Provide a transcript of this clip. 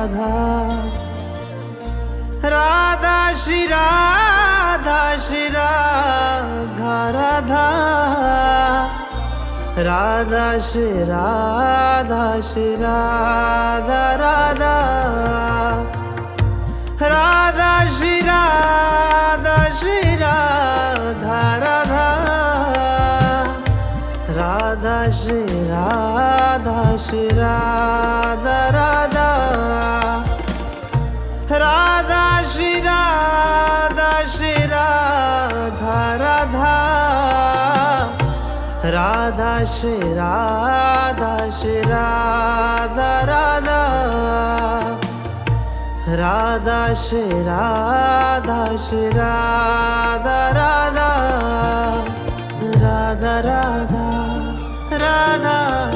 Radha Radha Shri Radha Shri Radha Radha Radha Shri Radha Shri Radha Radha Radha Shri Radha Shri Radha Radha Radha Shri Radha Shri Radha Radha Radha Shri Radha Shri Radha Radha Radha Shri Radha Shri Radha Radha Radha Shri Radha Shri Radha Radha Radha Radha Radha